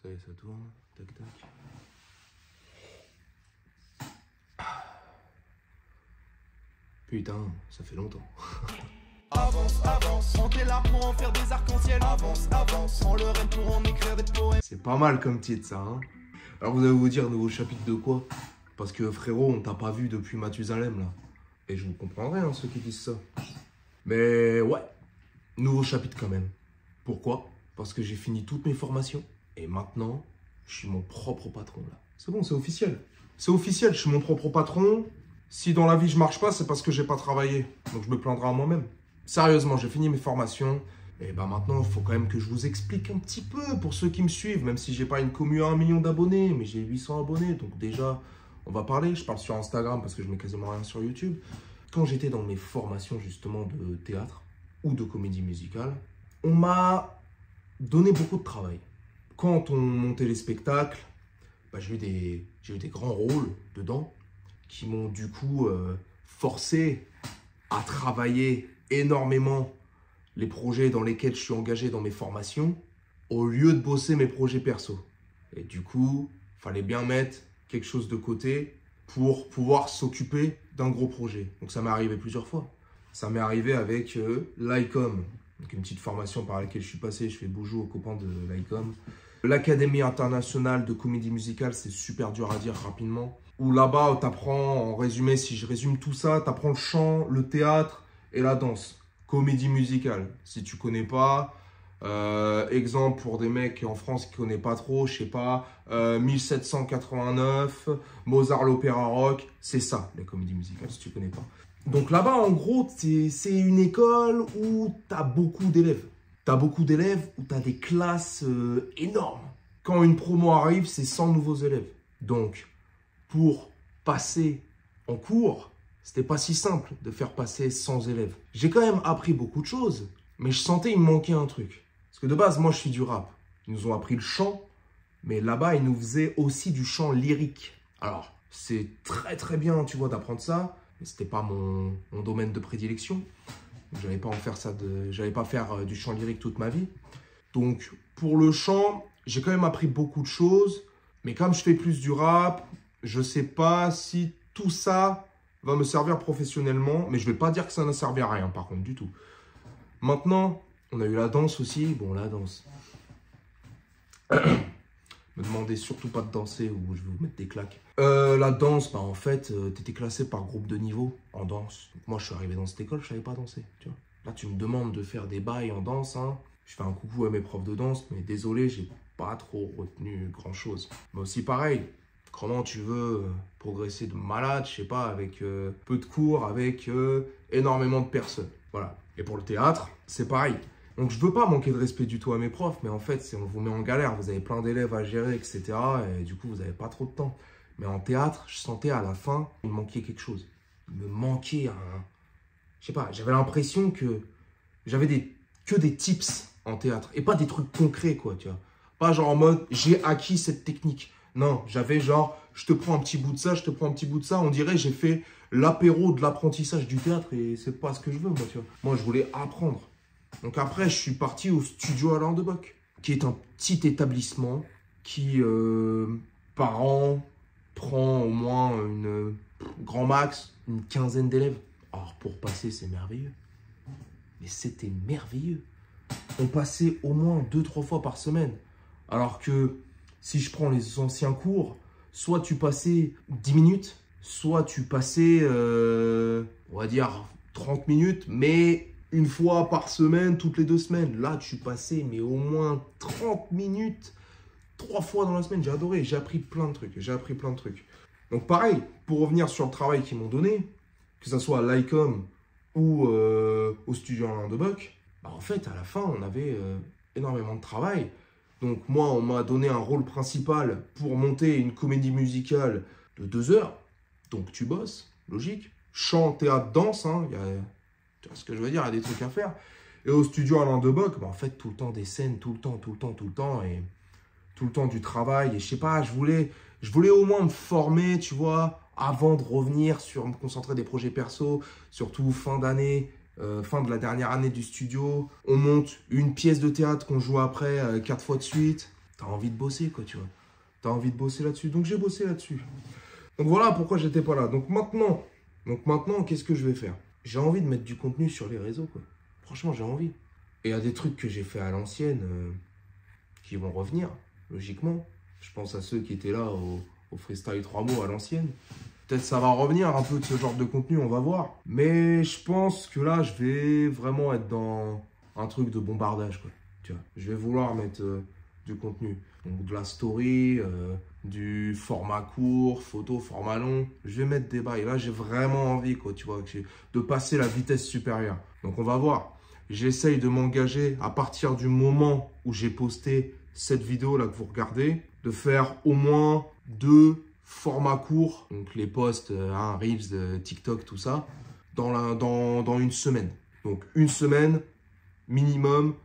Ça y est, ça tourne. Tac, tac. Putain, ça fait longtemps. Avance, avance, on est là pour en faire des arcs-en-ciel. Avance, avance, on le rêve pour en écrire des poèmes. C'est pas mal comme titre, ça, hein. Alors vous allez vous dire, nouveau chapitre de quoi? Parce que frérot, on t'a pas vu depuis Mathusalem, là. Et je vous comprendrai, hein, ceux qui disent ça. Mais ouais, nouveau chapitre quand même. Pourquoi? Parce que j'ai fini toutes mes formations. Et maintenant, je suis mon propre patron, là. C'est bon, c'est officiel. C'est officiel, je suis mon propre patron. Si dans la vie je marche pas, c'est parce que j'ai pas travaillé. Donc je me plaindrai à moi-même. Sérieusement, j'ai fini mes formations. Et ben maintenant, il faut quand même que je vous explique un petit peu pour ceux qui me suivent. Même si j'ai pas une commu à 1 million d'abonnés, mais j'ai 800 abonnés. Donc déjà, on va parler. Je parle sur Instagram parce que je mets quasiment rien sur YouTube. Quand j'étais dans mes formations justement de théâtre ou de comédie musicale, on m'a donné beaucoup de travail. Quand on montait les spectacles, bah, j'ai eu des grands rôles dedans qui m'ont du coup forcé à travailler énormément les projets dans lesquels je suis engagé dans mes formations au lieu de bosser mes projets perso. Et du coup, il fallait bien mettre quelque chose de côté pour pouvoir s'occuper d'un gros projet. Donc ça m'est arrivé plusieurs fois. Ça m'est arrivé avec l'ICOM, donc une petite formation par laquelle je suis passé. Je fais bonjour aux copains de l'ICOM. L'Académie internationale de comédie musicale, c'est super dur à dire rapidement. Où là-bas, tu apprends, en résumé, si je résume tout ça, tu apprends le chant, le théâtre et la danse. Comédie musicale. Si tu connais pas, exemple pour des mecs en France qui connaissent pas trop, je sais pas, 1789, Mozart l'opéra rock, c'est ça, les comédies musicales, si tu connais pas. Donc là-bas, en gros, c'est une école où tu as beaucoup d'élèves. Tu as beaucoup d'élèves où tu as des classes énormes. Quand une promo arrive, c'est 100 nouveaux élèves. Donc, pour passer en cours, c'était pas si simple de faire passer 100 élèves. J'ai quand même appris beaucoup de choses, mais je sentais qu'il me manquait un truc. Parce que de base, moi, je suis du rap. Ils nous ont appris le chant, mais là-bas, ils nous faisaient aussi du chant lyrique. Alors, c'est très très bien, tu vois, d'apprendre ça, mais c'était pas mon domaine de prédilection. Je n'allais pas en faire ça, j'allais pas faire du chant lyrique toute ma vie. Donc, pour le chant, j'ai quand même appris beaucoup de choses, mais comme je fais plus du rap, je sais pas si tout ça va me servir professionnellement, mais je vais pas dire que ça n'a servi à rien, par contre, du tout. Maintenant, on a eu la danse aussi. Bon, la danse. Me demandez surtout pas de danser ou je vais vous mettre des claques. La danse, bah, en fait, tu étais classé par groupe de niveau en danse. Donc, moi, je suis arrivé dans cette école, je savais pas danser. Tu vois. Là, tu me demandes de faire des bails en danse. Hein. Je fais un coucou à mes profs de danse, mais désolé, j'ai pas trop retenu grand-chose. Mais aussi pareil. Comment tu veux progresser de malade, je sais pas, avec peu de cours, avec énormément de personnes. Voilà. Et pour le théâtre, c'est pareil. Donc je veux pas manquer de respect du tout à mes profs, mais en fait, on vous met en galère, vous avez plein d'élèves à gérer, etc. Et du coup, vous n'avez pas trop de temps. Mais en théâtre, je sentais à la fin, il me manquait quelque chose. Il me manquait un... Je sais pas, j'avais l'impression que j'avais que des tips en théâtre. Et pas des trucs concrets, quoi, tu vois. Pas genre en mode, j'ai acquis cette technique. Non, j'avais genre, je te prends un petit bout de ça, je te prends un petit bout de ça. On dirait j'ai fait l'apéro de l'apprentissage du théâtre et c'est pas ce que je veux, moi, tu vois. Moi, je voulais apprendre. Donc après, je suis parti au studio Alain de Bock, qui est un petit établissement qui, par an, prend au moins grand max, une quinzaine d'élèves. Alors, pour passer, c'est merveilleux. Mais c'était merveilleux. On passait au moins 2-3 fois par semaine. Alors que... Si je prends les anciens cours, soit tu passais 10 minutes, soit tu passais, on va dire, 30 minutes, mais une fois par semaine, toutes les 2 semaines. Là, tu passais, mais au moins 30 minutes, 3 fois dans la semaine. J'ai adoré, j'ai appris plein de trucs. Donc pareil, pour revenir sur le travail qu'ils m'ont donné, que ce soit à l'ICOM ou au studio Alain de Bock, bah, en fait, à la fin, on avait énormément de travail. Donc moi, on m'a donné un rôle principal pour monter une comédie musicale de 2 heures. Donc tu bosses, logique. Chant, théâtre, danse, hein, tu vois ce que je veux dire, il y a des trucs à faire. Et au studio Alain de Bock, bah, en fait, tout le temps des scènes, tout le temps, et tout le temps du travail. Et je sais pas, je voulais au moins me former, tu vois, avant de revenir sur me concentrer des projets perso, surtout fin d'année. Fin de la dernière année du studio, on monte une pièce de théâtre qu'on joue après 4 fois de suite. t'as envie de bosser, quoi, tu vois. T'as envie de bosser là-dessus. Donc, j'ai bossé là-dessus. Donc, voilà pourquoi j'étais pas là. Donc, maintenant, qu'est-ce que je vais faire? J'ai envie de mettre du contenu sur les réseaux, quoi. Franchement, j'ai envie. Et il y a des trucs que j'ai fait à l'ancienne qui vont revenir, logiquement. Je pense à ceux qui étaient là au freestyle 3 mots à l'ancienne. Peut-être ça va revenir un peu de ce genre de contenu, on va voir. Mais je pense que là, je vais vraiment être dans un truc de bombardage, quoi. Tu vois, je vais vouloir mettre du contenu. Donc de la story, du format court, photo, format long. Je vais mettre des bails. Là, j'ai vraiment envie, quoi, tu vois, de passer la vitesse supérieure. Donc on va voir. J'essaye de m'engager à partir du moment où j'ai posté cette vidéo là que vous regardez, de faire au moins 2 formats courts, donc les posts, Reels, TikTok, tout ça, dans une semaine. Donc une semaine, minimum,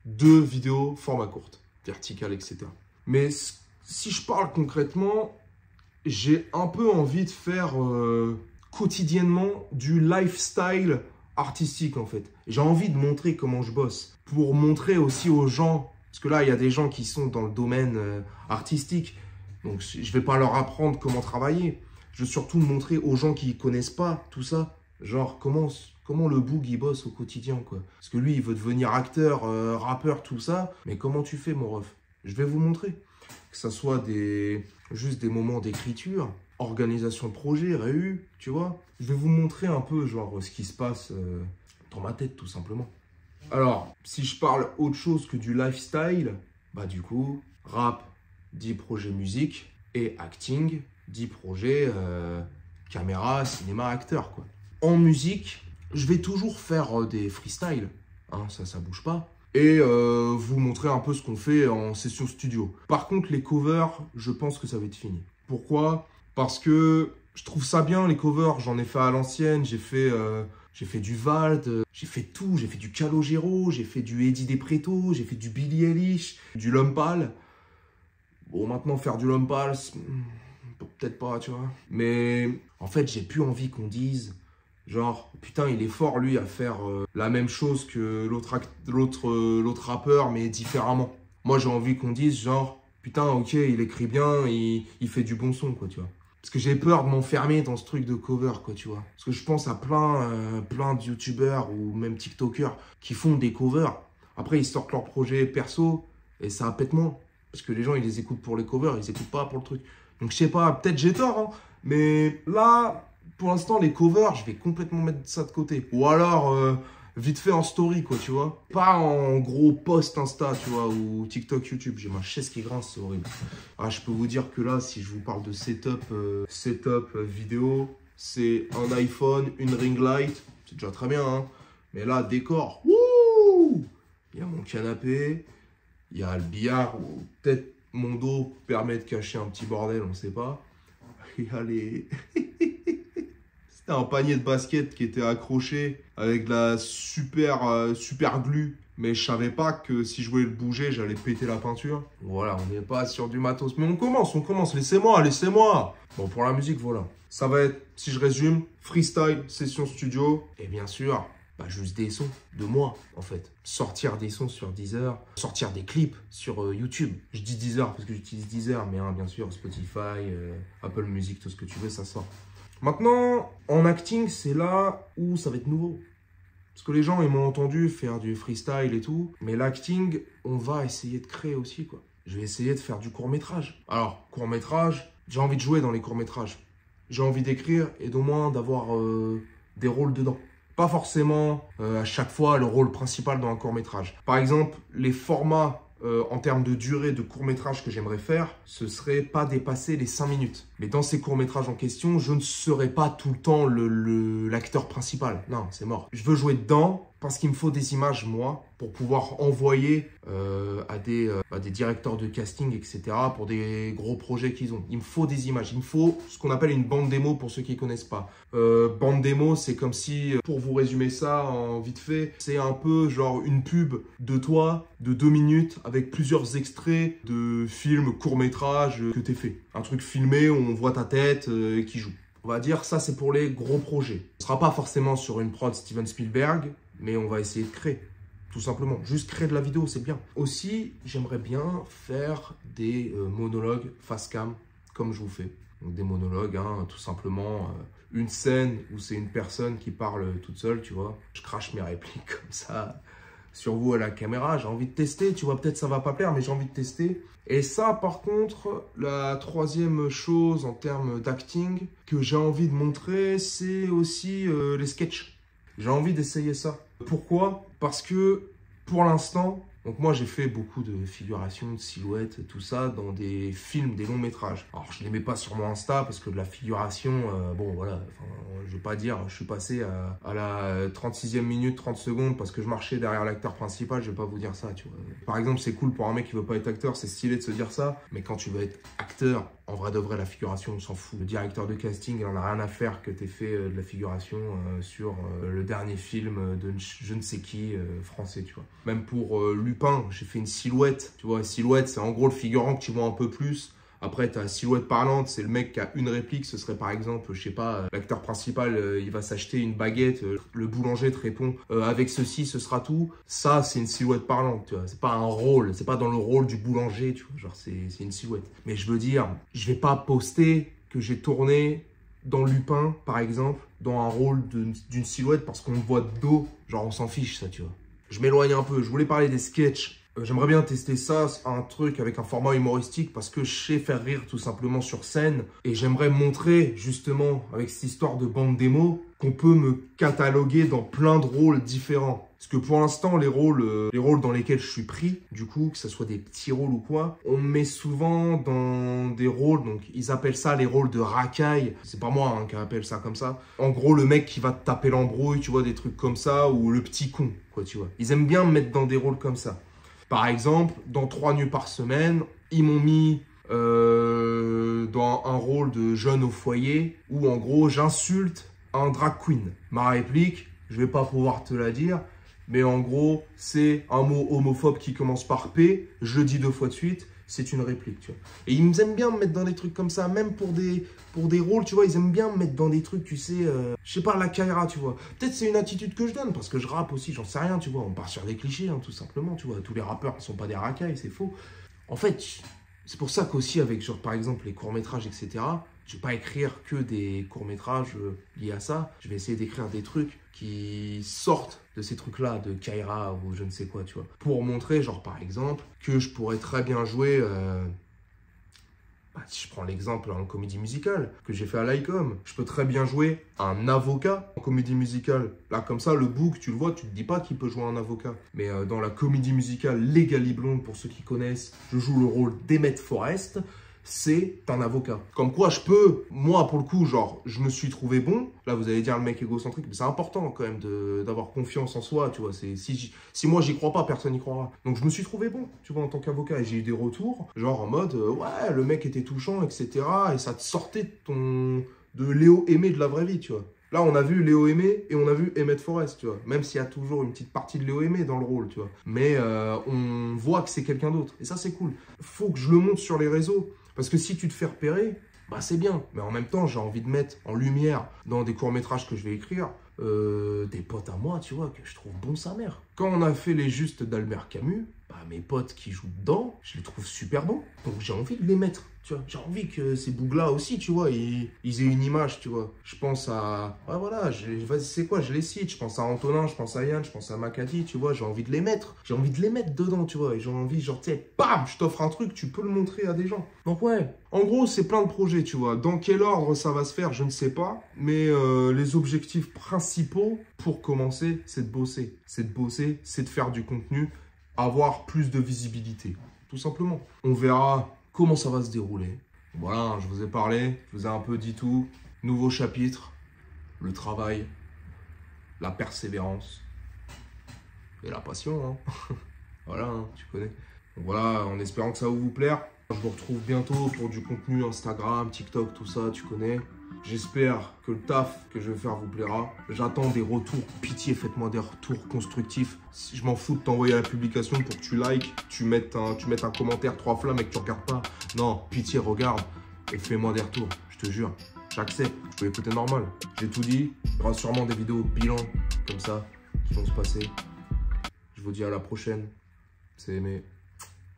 2 vidéos format courtes, verticales, etc. Mais si je parle concrètement, j'ai un peu envie de faire quotidiennement du lifestyle artistique en fait. J'ai envie de montrer comment je bosse, pour montrer aussi aux gens, parce que là il y a des gens qui sont dans le domaine artistique, donc je ne vais pas leur apprendre comment travailler. Je veux surtout montrer aux gens qui ne connaissent pas tout ça, genre comment le Boog il bosse au quotidien, quoi. Parce que lui il veut devenir acteur, rappeur, tout ça, mais comment tu fais mon ref? Je vais vous montrer. Que ça soit juste des moments d'écriture, organisation de projet, réu, tu vois. Je vais vous montrer un peu genre ce qui se passe dans ma tête tout simplement. Alors, si je parle autre chose que du lifestyle, bah du coup, rap, 10 projets musique et acting, 10 projets caméra, cinéma, acteur, quoi. En musique, je vais toujours faire des freestyles, hein, ça bouge pas. Et vous montrer un peu ce qu'on fait en session studio. Par contre, les covers, je pense que ça va être fini. Pourquoi? Parce que je trouve ça bien, les covers. J'en ai fait à l'ancienne, j'ai fait du Vald, j'ai fait tout. J'ai fait du Calogero, j'ai fait du Eddie Depreto, j'ai fait du Billie Eilish, du Lompal. Bon, maintenant, faire du Lompal, peut-être pas, tu vois. Mais en fait, j'ai plus envie qu'on dise... Genre, putain, il est fort, lui, à faire la même chose que l'autre rappeur, mais différemment. Moi, j'ai envie qu'on dise, genre, putain, ok, il écrit bien, il fait du bon son, quoi, tu vois. Parce que j'ai peur de m'enfermer dans ce truc de cover, quoi, tu vois. Parce que je pense à plein de youtubeurs ou même tiktokers qui font des covers. Après, ils sortent leur projet perso et ça pète moins. Parce que les gens, ils les écoutent pour les covers, ils écoutent pas pour le truc. Donc, je sais pas, peut-être j'ai tort, hein, mais là... Pour l'instant, les covers, je vais complètement mettre ça de côté. Ou alors, vite fait en story, quoi, tu vois. Pas en gros post Insta, tu vois, ou TikTok, YouTube. J'ai ma chaise qui grince, c'est horrible. Ah, je peux vous dire que là, si je vous parle de setup vidéo, c'est un iPhone, une ring light. C'est déjà très bien, hein. Mais là, décor. Wouh! Il y a mon canapé. Il y a le billard. Ou peut-être mon dos permet de cacher un petit bordel, on ne sait pas. Il y a les... C'était un panier de basket qui était accroché avec de la super glue. Mais je savais pas que si je voulais le bouger, j'allais péter la peinture. Voilà, on n'est pas sur du matos. Mais on commence. Laissez-moi. Bon, pour la musique, voilà. Ça va être, si je résume, freestyle, session studio. Et bien sûr, bah, juste des sons de moi, en fait. Sortir des sons sur Deezer. Sortir des clips sur YouTube. Je dis Deezer parce que j'utilise Deezer. Mais hein, bien sûr, Spotify, Apple Music, tout ce que tu veux, ça sort. Maintenant, en acting, c'est là où ça va être nouveau. Parce que les gens, ils m'ont entendu faire du freestyle et tout. Mais l'acting, on va essayer de créer aussi, quoi. Je vais essayer de faire du court-métrage. Alors, court-métrage, j'ai envie de jouer dans les courts-métrages. J'ai envie d'écrire et d'au moins d'avoir des rôles dedans. Pas forcément à chaque fois le rôle principal dans un court-métrage. Par exemple, les formats en termes de durée de court-métrage que j'aimerais faire, ce serait pas dépasser les 5 minutes. Mais dans ces courts-métrages en question, je ne serai pas tout le temps l'acteur principal. Non, c'est mort. Je veux jouer dedans parce qu'il me faut des images, moi, pour pouvoir envoyer à des directeurs de casting, etc. pour des gros projets qu'ils ont. Il me faut des images. Il me faut ce qu'on appelle une bande démo pour ceux qui ne connaissent pas. Bande démo, c'est comme si, pour vous résumer ça en vite fait, c'est un peu genre une pub de toi de 2 minutes avec plusieurs extraits de films, courts-métrages que tu as fait. Un truc filmé où on voit ta tête qui joue. On va dire ça, c'est pour les gros projets. Ce ne sera pas forcément sur une prod Steven Spielberg, mais on va essayer de créer. Tout simplement, juste créer de la vidéo, c'est bien. Aussi, j'aimerais bien faire des monologues face cam, comme je vous fais. Donc des monologues, hein, tout simplement, une scène où c'est une personne qui parle toute seule, tu vois. Je crache mes répliques comme ça sur vous à la caméra. J'ai envie de tester, tu vois, peut-être ça va pas plaire, mais j'ai envie de tester. Et ça, par contre, la troisième chose en termes d'acting que j'ai envie de montrer, c'est aussi les sketchs. J'ai envie d'essayer ça. Pourquoi? Parce que pour l'instant, donc moi j'ai fait beaucoup de figurations, de silhouettes, tout ça dans des films, des longs métrages. Alors je ne les mets pas sur mon Insta parce que de la figuration, bon voilà, je vais pas dire, je suis passé à la 36e minute, 30 secondes parce que je marchais derrière l'acteur principal, je vais pas vous dire ça, tu vois. Par exemple, c'est cool pour un mec qui veut pas être acteur, c'est stylé de se dire ça, mais quand tu veux être acteur, en vrai de vrai, la figuration, on s'en fout. Le directeur de casting, il en a rien à faire que t'aies fait de la figuration sur le dernier film de je ne sais qui français, tu vois. Même pour Lupin, j'ai fait une silhouette, tu vois. Silhouette, c'est en gros le figurant que tu vois un peu plus. Après, tu as silhouette parlante, c'est le mec qui a une réplique. Ce serait par exemple, je sais pas, l'acteur principal, il va s'acheter une baguette. Le boulanger te répond avec ceci, ce sera tout. Ça, c'est une silhouette parlante, tu vois. C'est pas un rôle, c'est pas dans le rôle du boulanger, tu vois. Genre, c'est une silhouette. Mais je veux dire, je vais pas poster que j'ai tourné dans Lupin, par exemple, dans un rôle d'une silhouette parce qu'on me voit de dos. Genre, on s'en fiche, ça, tu vois. Je m'éloigne un peu. Je voulais parler des sketchs. J'aimerais bien tester ça, un truc avec un format humoristique parce que je sais faire rire tout simplement sur scène. Et j'aimerais montrer justement avec cette histoire de bande démo qu'on peut me cataloguer dans plein de rôles différents. Parce que pour l'instant, les rôles dans lesquels je suis pris, du coup, que ce soit des petits rôles ou quoi, on me met souvent dans des rôles, donc ils appellent ça les rôles de racaille. C'est pas moi hein, qui appelle ça comme ça. En gros, le mec qui va te taper l'embrouille, tu vois, des trucs comme ça, ou le petit con, quoi, tu vois. Ils aiment bien me mettre dans des rôles comme ça. Par exemple, dans 3 nuits par semaine, ils m'ont mis dans un rôle de jeune au foyer où en gros j'insulte un drag queen. Ma réplique, je vais pas pouvoir te la dire, mais en gros c'est un mot homophobe qui commence par P, je le dis 2 fois de suite, c'est une réplique, tu vois. Et ils aiment bien me mettre dans des trucs comme ça, même pour des rôles, tu vois, ils aiment bien me mettre dans des trucs, tu sais, je sais pas, la Kaira, tu vois. Peut-être c'est une attitude que je donne, parce que je rappe aussi, j'en sais rien, tu vois. On part sur des clichés, hein, tout simplement, tu vois. Tous les rappeurs ne sont pas des racailles, c'est faux. En fait, c'est pour ça qu'aussi avec, genre, par exemple, les courts-métrages, etc., je vais pas écrire que des courts-métrages liés à ça. Je vais essayer d'écrire des trucs qui sortent de ces trucs-là, de Kaira ou je ne sais quoi, tu vois. Pour montrer, genre, par exemple, que je pourrais très bien jouer... si je prends l'exemple en comédie musicale que j'ai fait à l'ICOM, je peux très bien jouer un avocat en comédie musicale. Là, comme ça, le book, tu le vois, tu te dis pas qu'il peut jouer un avocat. Mais dans la comédie musicale Legally Blonde, pour ceux qui connaissent, je joue le rôle d'Emmett Forrest. C'est un avocat. Comme quoi, je peux, moi, pour le coup, genre, je me suis trouvé bon. Là, vous allez dire le mec égocentrique, mais c'est important quand même d'avoir confiance en soi, tu vois. Si moi, j'y crois pas, personne n'y croira. Donc, je me suis trouvé bon, tu vois, en tant qu'avocat. Et j'ai eu des retours, genre en mode, ouais, le mec était touchant, etc. Et ça te sortait de Léo Aimé de la vraie vie, tu vois. Là, on a vu Léo Aimé et on a vu Emmett Forrest, tu vois. Même s'il y a toujours une petite partie de Léo Aimé dans le rôle, tu vois. Mais on voit que c'est quelqu'un d'autre. Et ça, c'est cool. Faut que je le montre sur les réseaux. Parce que si tu te fais repérer, bah c'est bien. Mais en même temps, j'ai envie de mettre en lumière dans des courts-métrages que je vais écrire des potes à moi, tu vois, que je trouve bon sa mère. Quand on a fait Les Justes d'Albert Camus, bah, mes potes qui jouent dedans, je les trouve super bons. Donc j'ai envie de les mettre, tu vois. J'ai envie que ces bougs-là aussi, tu vois, ils aient une image, tu vois. Je pense à... Ouais, voilà, vas-y, c'est quoi, je les cite. Je pense à Antonin, je pense à Yann, je pense à Makati, tu vois. J'ai envie de les mettre. J'ai envie de les mettre dedans, tu vois. Et j'ai envie, genre, tu sais, bam, je t'offre un truc, tu peux le montrer à des gens. Donc ouais, en gros, c'est plein de projets, tu vois. Dans quel ordre ça va se faire, je ne sais pas. Mais les objectifs principaux, pour commencer, c'est de bosser. C'est de bosser, c'est de faire du contenu, avoir plus de visibilité, tout simplement. On verra comment ça va se dérouler. Voilà, je vous ai parlé, je vous ai un peu dit tout. Nouveau chapitre, le travail, la persévérance et la passion. Hein. Voilà, hein, tu connais. Donc voilà, en espérant que ça va vous plaire. Je vous retrouve bientôt pour du contenu Instagram, TikTok, tout ça, tu connais. J'espère que le taf que je vais faire vous plaira. J'attends des retours. Pitié, faites-moi des retours constructifs. Je m'en fous de t'envoyer la publication pour que tu likes, tu mettes un commentaire 3 flammes et que tu regardes pas. Non, pitié, regarde et fais-moi des retours. Je te jure, j'accepte. Je peux écouter normal. J'ai tout dit. Il y aura sûrement des vidéos bilan comme ça qui vont se passer. Je vous dis à la prochaine. C'est Aimé.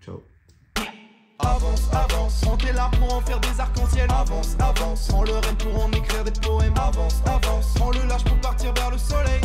Ciao. Avance, avance, prends tes larmes pour en faire des arcs-en-ciel. Avance, avance, prends le rêve pour en écrire des poèmes. Avance, avance, prends le large pour partir vers le soleil.